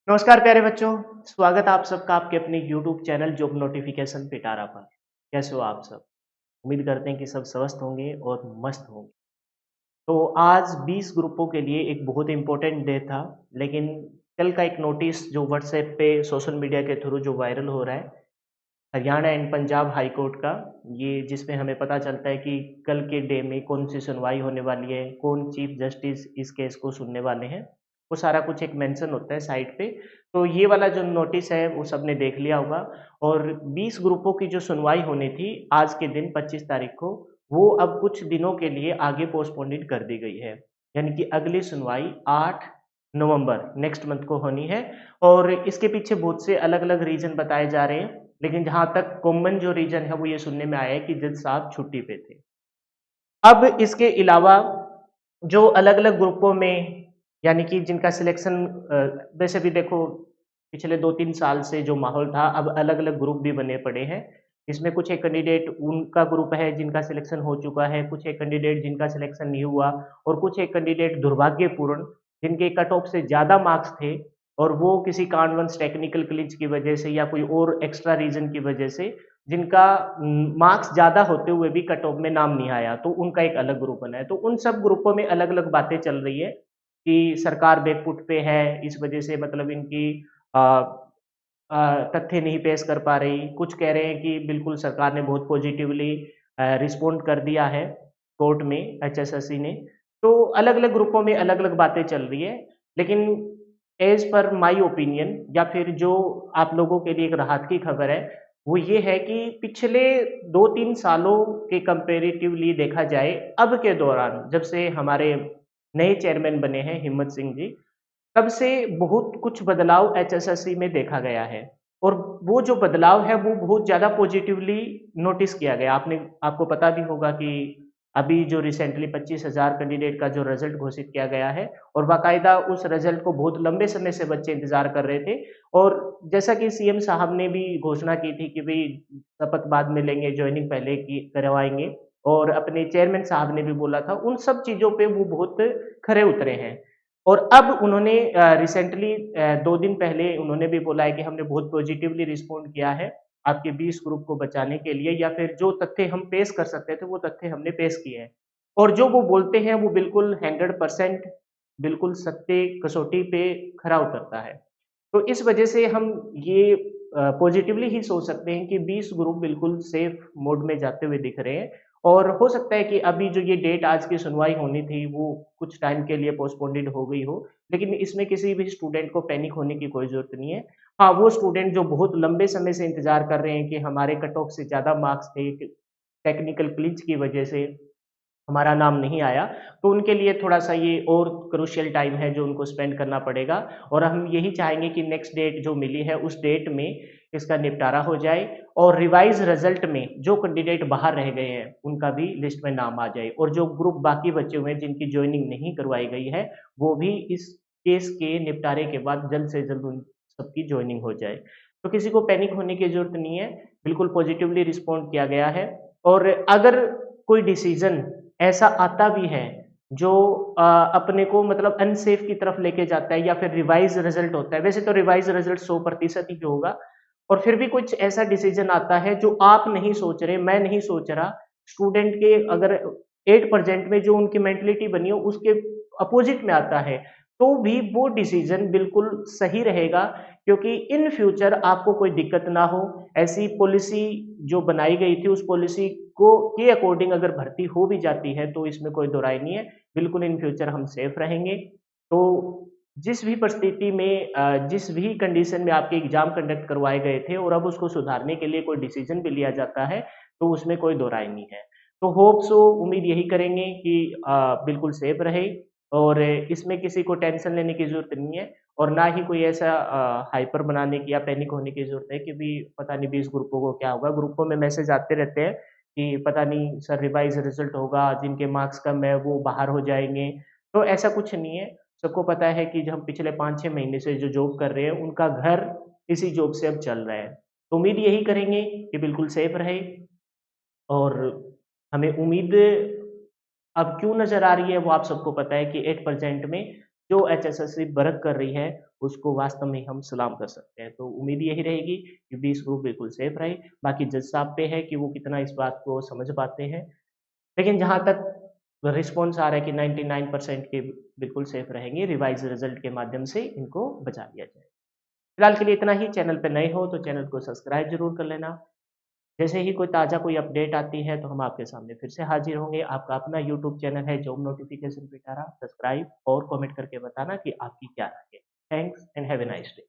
नमस्कार प्यारे बच्चों, स्वागत आप सबका आपके अपने यूट्यूब चैनल जॉब नोटिफिकेशन पिटारा पर। कैसे हो आप सब? उम्मीद करते हैं कि सब स्वस्थ होंगे और मस्त होंगे। तो आज 20 ग्रुपों के लिए एक बहुत इम्पोर्टेंट डे था, लेकिन कल का एक नोटिस जो व्हाट्सएप पे सोशल मीडिया के थ्रू जो वायरल हो रहा है, Haryana and Punjab high court का, ये जिसमें हमें पता चलता है कि कल के डे में कौन सी सुनवाई होने वाली है, कौन चीफ जस्टिस इस केस को सुनने वाले हैं, वो सारा कुछ एक मेंशन होता है साइट पे। तो ये वाला जो नोटिस है वो सबने देख लिया होगा। और 20 ग्रुपों की जो सुनवाई होनी थी आज के दिन 25 तारीख को, वो अब कुछ दिनों के लिए आगे पोस्टपोनेड कर दी गई है। यानी कि अगली सुनवाई 8 नवंबर नेक्स्ट मंथ को होनी है। और इसके पीछे बहुत से अलग अलग रीजन बताए जा रहे हैं, लेकिन जहाँ तक कॉमन जो रीज़न है वो ये सुनने में आया है कि जज साहब छुट्टी पे थे। अब इसके अलावा जो अलग-अलग ग्रुपों में, यानी कि जिनका सिलेक्शन वैसे भी देखो पिछले 2-3 साल से जो माहौल था, अब अलग-अलग ग्रुप भी बने पड़े हैं। इसमें कुछ एक कैंडिडेट उनका ग्रुप है जिनका सिलेक्शन हो चुका है, कुछ एक कैंडिडेट जिनका सिलेक्शन नहीं हुआ और कुछ एक कैंडिडेट दुर्भाग्यपूर्ण जिनके कट ऑफ से ज़्यादा मार्क्स थे और वो किसी कारणवश टेक्निकल ग्लिच की वजह से या कोई और एक्स्ट्रा रीज़न की वजह से जिनका मार्क्स ज़्यादा होते हुए भी कट ऑफ में नाम नहीं आया, तो उनका एक अलग ग्रुप बना है। तो उन सब ग्रुपों में अलग-अलग बातें चल रही है कि सरकार बैकफुट पे है, इस वजह से मतलब इनकी अ तथ्य नहीं पेश कर पा रही। कुछ कह रहे हैं कि बिल्कुल सरकार ने बहुत पॉजिटिवली रिस्पॉन्ड कर दिया है कोर्ट में, एचएसएससी ने। तो अलग-अलग ग्रुपों में अलग-अलग बातें चल रही है। लेकिन एज़ पर माय ओपिनियन या फिर जो आप लोगों के लिए एक राहत की खबर है, वो ये है कि पिछले 2-3 सालों के कंपैरेटिवली देखा जाए, अब के दौरान जब से हमारे नए चेयरमैन बने हैं हिम्मत सिंह जी, तब से बहुत कुछ बदलाव एचएसएससी में देखा गया है। और वो जो बदलाव है वो बहुत ज़्यादा पॉजिटिवली नोटिस किया गया। आपको पता भी होगा कि अभी जो रिसेंटली 25,000 कैंडिडेट का जो रिज़ल्ट घोषित किया गया है और बाकायदा उस रिज़ल्ट को बहुत लंबे समय से बच्चे इंतज़ार कर रहे थे। और जैसा कि सीएम साहब ने भी घोषणा की थी कि भई शपथ बाद में लेंगे, जॉइनिंग पहले की करवाएँगे और अपने चेयरमैन साहब ने भी बोला था, उन सब चीज़ों पे वो बहुत खरे उतरे हैं। और अब उन्होंने रिसेंटली 2 दिन पहले उन्होंने भी बोला है कि हमने बहुत पॉजिटिवली रिस्पॉन्ड किया है, आपके 20 ग्रुप को बचाने के लिए, या फिर जो तथ्य हम पेश कर सकते थे, वो तथ्य हमने पेश किए हैं। और जो वो बोलते हैं, वो बिल्कुल 100% बिल्कुल सत्य कसौटी पे खरा उतरता है। तो इस वजह से हम ये पॉजिटिवली ही सोच सकते हैं कि 20 ग्रुप बिल्कुल सेफ मोड में जाते हुए दिख रहे हैं। और हो सकता है कि अभी जो ये डेट आज की सुनवाई होनी थी, वो कुछ टाइम के लिए पोस्टपोनेड हो गई हो, लेकिन इसमें किसी भी स्टूडेंट को पैनिक होने की कोई ज़रूरत नहीं है। हाँ, वो स्टूडेंट जो बहुत लंबे समय से इंतज़ार कर रहे हैं कि हमारे कट ऑफ से ज़्यादा मार्क्स थे, टेक्निकल ग्लिच की वजह से हमारा नाम नहीं आया, तो उनके लिए थोड़ा-सा ये और क्रूशियल टाइम है जो उनको स्पेंड करना पड़ेगा। और हम यही चाहेंगे कि नेक्स्ट डेट जो मिली है, उस डेट में इसका निपटारा हो जाए और रिवाइज़ रिज़ल्ट में जो कैंडिडेट बाहर रह गए हैं, उनका भी लिस्ट में नाम आ जाए और जो ग्रुप बाकी बचे हुए हैं, जिनकी जॉइनिंग नहीं करवाई गई है, वो भी इस केस के निपटारे के बाद जल्द से जल्द उन सबकी जॉइनिंग हो जाए। तो किसी को पैनिक होने की ज़रूरत नहीं है, बिल्कुल पॉज़िटिवली रिस्पॉन्ड किया गया है। और अगर कोई डिसीज़न ऐसा आता भी है जो अपने को मतलब अनसेफ की तरफ लेके जाता है या फिर रिवाइज़ रिज़ल्ट होता है। वैसे तो रिवाइज़ रिज़ल्ट 100% ही होगा, और फिर भी कुछ ऐसा डिसीज़न आता है जो आप नहीं सोच रहे, मैं नहीं सोच रहा, स्टूडेंट के अगर 8% में जो उनकी मेंटालिटी बनी हो उसके अपोज़िट में आता है, तो भी वो डिसीज़न बिल्कुल सही रहेगा, क्योंकि इन फ्यूचर आपको कोई दिक्कत ना हो। ऐसी पॉलिसी जो बनाई गई थी, उस पॉलिसी को के अकॉर्डिंग अगर भर्ती हो भी जाती है, तो इसमें कोई दोहराई नहीं है, बिल्कुल इन फ्यूचर हम सेफ रहेंगे। तो जिस भी परिस्थिति में जिस भी कंडीशन में आपके एग्ज़ाम कंडक्ट करवाए गए थे और अब उसको सुधारने के लिए कोई डिसीज़न भी लिया जाता है, तो उसमें कोई दोहराई नहीं है। तो होप सो उम्मीद यही करेंगे कि बिल्कुल सेफ रहे और इसमें किसी को टेंशन लेने की ज़रूरत नहीं है और ना ही कोई ऐसा हाइपर बनाने की या पैनिक होने की ज़रूरत है कि भी पता नहीं 20 ग्रुपों को क्या होगा। ग्रुपों में मैसेज आते रहते हैं कि पता नहीं सर रिवाइज़ रिज़ल्ट होगा, जिनके मार्क्स कम है वो बाहर हो जाएँगे। तो ऐसा कुछ नहीं है। सबको पता है कि जो हम पिछले 5-6 महीने से जो जॉब कर रहे हैं, उनका घर इसी जॉब से अब चल रहा है। तो उम्मीद यही करेंगे कि बिल्कुल सेफ रहे। और हमें उम्मीद अब क्यों नज़र आ रही है, वो आप सबको पता है कि 8% में जो एचएसएससी वर्क कर रही है, उसको वास्तव में हम सलाम कर सकते हैं। तो उम्मीद यही रहेगी कि 20 ग्रुप बिल्कुल सेफ रहे, बाकी जज साहब पे है कि वो कितना इस बात को समझ पाते हैं। लेकिन जहाँ तक रिस्पॉन्स आ रहा है कि 99% के बिल्कुल सेफ रहेंगे, रिवाइज़ रिज़ल्ट के माध्यम से इनको बचा लिया जाए। फिलहाल के लिए इतना ही, चैनल पे नए हो तो चैनल को सब्सक्राइब ज़रूर कर लेना। जैसे ही कोई ताज़ा कोई अपडेट आती है तो हम आपके सामने फिर से हाज़िर होंगे। आपका अपना यूट्यूब चैनल है जॉब नोटिफ़िकेशन पिटारा, सब्सक्राइब और कमेंट करके बताना कि आपकी क्या राय है। Thanks and have a nice day.